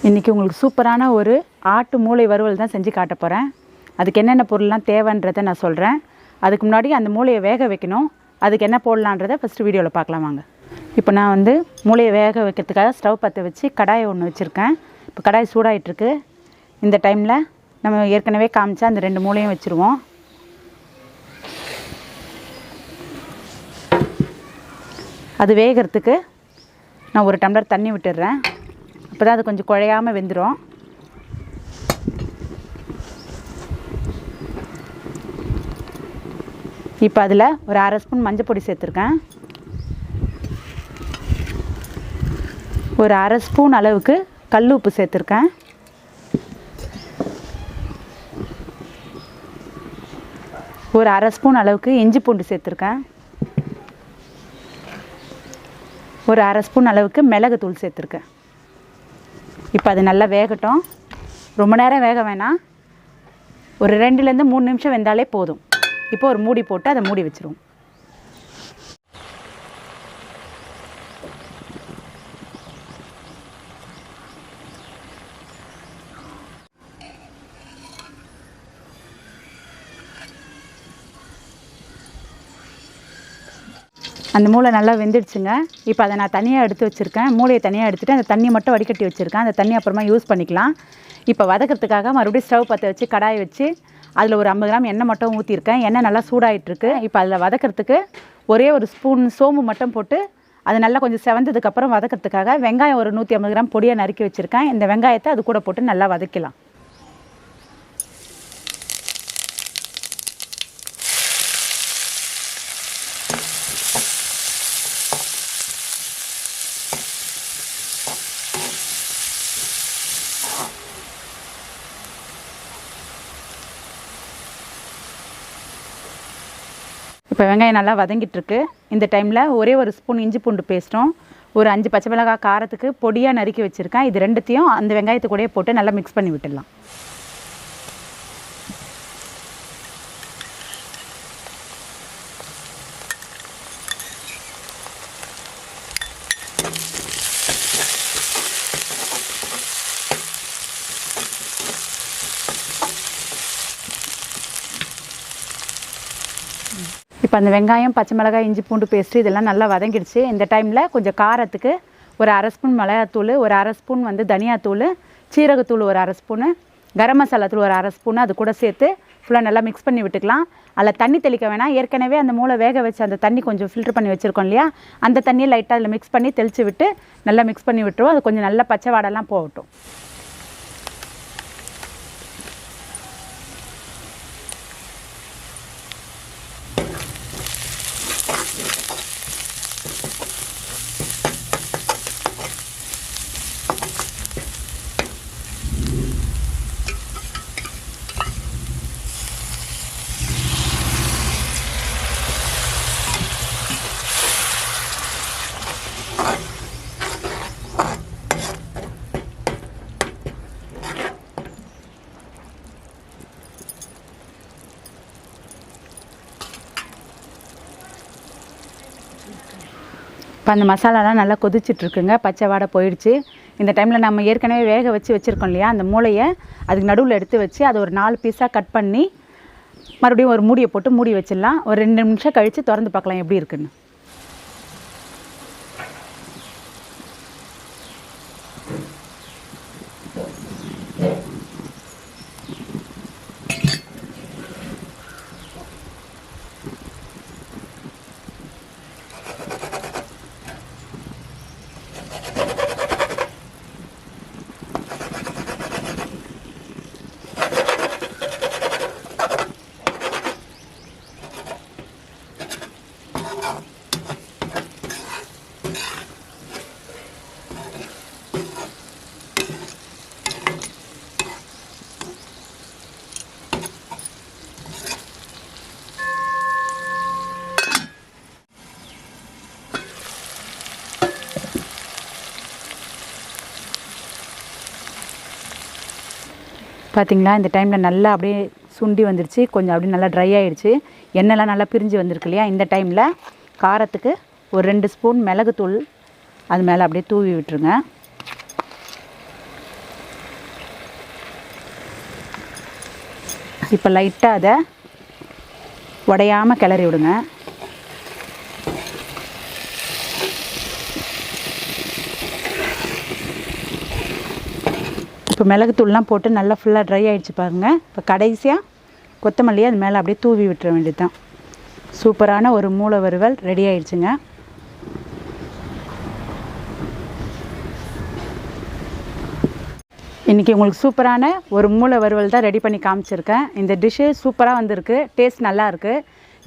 இன்றைக்கி உங்களுக்கு சூப்பரான ஒரு ஆட்டு மூளை வறுவல் தான் செஞ்சு காட்ட போகிறேன். அதுக்கு என்னென்ன பொருள்லாம் தேவைன்றதை நான் சொல்கிறேன். அதுக்கு முன்னாடி அந்த மூளையை வேக வைக்கணும். அதுக்கு என்ன போடலான்றதை ஃபஸ்ட்டு வீடியோவில் பார்க்கலாம் வாங்க. இப்போ நான் வந்து மூளையை வேக வைக்கிறதுக்காக ஸ்டவ் பற்ற வச்சு கடாயை ஒன்று வச்சுருக்கேன். இப்போ கடாய் சூடாகிட்டுருக்கு. இந்த டைமில் நம்ம ஏற்கனவே காமிச்சா அந்த 2 மூளையும் வச்சுருவோம். அது வேகிறதுக்கு நான் 1 டம்ளர் தண்ணி விட்டுடுறேன். அப்போ தான் அது கொஞ்சம் குழையாமல் வெந்துடும். இப்போ அதில் ஒரு 1/2 ஸ்பூன் மஞ்சள் பொடி சேர்த்துருக்கேன். ஒரு 1/2 ஸ்பூன் அளவுக்கு கல் உப்பு சேர்த்துருக்கேன். ஒரு 1/2 ஸ்பூன் அளவுக்கு இஞ்சி பூண்டு சேர்த்துருக்கேன். ஒரு 1/2 ஸ்பூன் அளவுக்கு மிளகுத்தூள் சேர்த்துருக்கேன். இப்போ அது நல்லா வேகட்டும். ரொம்ப நேரம் வேக வேணாம், ஒரு 2லேருந்து 3 நிமிஷம் வெந்தாலே போதும். இப்போ ஒரு மூடி போட்டு அதை மூடி வச்சுருவோம். அந்த மூளை நல்லா வெந்துடுச்சுங்க. இப்போ அதை நான் தனியாக எடுத்து வச்சுருக்கேன். மூளையை தனியாக எடுத்துகிட்டு அந்த தண்ணி மட்டும் வடிகட்டி வச்சுருக்கேன். அந்த தண்ணி அப்புறமா யூஸ் பண்ணிக்கலாம். இப்போ வதக்கிறதுக்காக மறுபடியும் ஸ்டவ் பற்ற வச்சு கடாயை வச்சு அதில் ஒரு 50 கிராம் எண்ணெய் மட்டும் ஊற்றிருக்கேன். எண்ணெய் நல்லா சூடாகிட்டுருக்கு. இப்போ அதில் வதக்கிறதுக்கு ஒரே ஒரு ஸ்பூன் சோம்பு மட்டும் போட்டு அது நல்லா கொஞ்சம் செவந்ததுக்கப்புறம் வதக்கிறதுக்காக வெங்காயம் ஒரு 150 கிராம் பொடியாக நறுக்கி வச்சுருக்கேன். இந்த வெங்காயத்தை அது கூட போட்டு நல்லா வதக்கலாம். இப்போ வெங்காயம் நல்லா வதங்கிட்டுருக்கு. இந்த டைமில் ஒரே ஒரு ஸ்பூன் இஞ்சி பூண்டு பேஸ்ட்டும் ஒரு 5 பச்சை மிளகாய் காரத்துக்கு பொடியாக நறுக்கி வச்சுருக்கேன். இது 2த்தையும் அந்த வெங்காயத்து கூடயே போட்டு நல்லா மிக்ஸ் பண்ணி விட்டுடலாம். இப்போ அந்த வெங்காயம் பச்சை மிளகாய் இஞ்சி பூண்டு பேஸ்ட்டு இதெல்லாம் நல்லா வதங்கிடுச்சு. இந்த டைமில் கொஞ்சம் காரத்துக்கு ஒரு 1/2 ஸ்பூன் மிளகாத்தூள், ஒரு 1/2 ஸ்பூன் வந்து தனியாத்தூள், சீரகத்தூள் ஒரு 1/2 ஸ்பூனு, கரம் மசாலா தூள் ஒரு 1/2 ஸ்பூனு அது கூட சேர்த்து ஃபுல்லாக நல்லா மிக்ஸ் பண்ணி விட்டுக்கலாம். அதில் தண்ணி தெளிக்க வேணாம். ஏற்கனவே அந்த மூளை வேக வச்சு அந்த தண்ணி கொஞ்சம் ஃபில்ட்ரு பண்ணி வச்சுருக்கோம் இல்லையா, அந்த தண்ணியை லைட்டாக அதில் மிக்ஸ் பண்ணி தெளித்து விட்டு நல்லா மிக்ஸ் பண்ணி விட்டுருவோம். அது கொஞ்சம் நல்லா பச்சை வாடெல்லாம் போகட்டும். இப்போ அந்த மசாலாலாம் நல்லா கொதிச்சிட்ருக்குங்க. பச்சை வாடை போயிடுச்சு. இந்த டைமில் நம்ம ஏற்கனவே வேக வச்சுருக்கோம் இல்லையா, அந்த மூளையை அதுக்கு நடுவில் எடுத்து வச்சு அதை ஒரு 4 பீஸாக கட் பண்ணி மறுபடியும் ஒரு மூடியை போட்டு மூடி வச்சிடலாம். ஒரு 2 நிமிஷம் கழித்து திறந்து பார்க்கலாம் எப்படி இருக்குன்னு. பார்த்திங்களா, இந்த டைமில் நல்லா அப்படியே சுண்டி வந்துடுச்சு. கொஞ்சம் அப்படியே நல்லா ட்ரை ஆகிடுச்சு. எண்ணெய்லாம் நல்லா பிரிஞ்சு வந்திருக்கு இல்லையா. இந்த டைமில் காரத்துக்கு ஒரு 2 ஸ்பூன் மிளகுத்தூள் அது மேலே அப்படியே தூவி விட்டுருங்க. இப்போ லைட்டாக அதை உடையாமல் கிளறி விடுங்க. இப்போ மிளகுத்தூள்லாம் போட்டு நல்லா ஃபுல்லாக ட்ரை ஆகிடுச்சு பாருங்கள். இப்போ கடைசியாக கொத்தமல்லி அது மேலே அப்படியே தூவி விட்டுற வேண்டியது தான். சூப்பரான ஒரு மூளை வறுவல் ரெடி ஆகிடுச்சுங்க. இன்றைக்கி உங்களுக்கு சூப்பரான ஒரு மூளை வறுவல் தான் ரெடி பண்ணி காமிச்சிருக்கேன். இந்த டிஷ்ஷு சூப்பராக வந்திருக்கு, டேஸ்ட் நல்லாயிருக்கு.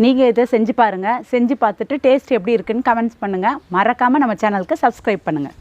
நீங்கள் இதை செஞ்சு பாருங்கள். செஞ்சு பார்த்துட்டு டேஸ்ட் எப்படி இருக்குதுன்னு கமெண்ட்ஸ் பண்ணுங்கள். மறக்காமல் நம்ம சேனலுக்கு சப்ஸ்கிரைப் பண்ணுங்கள்.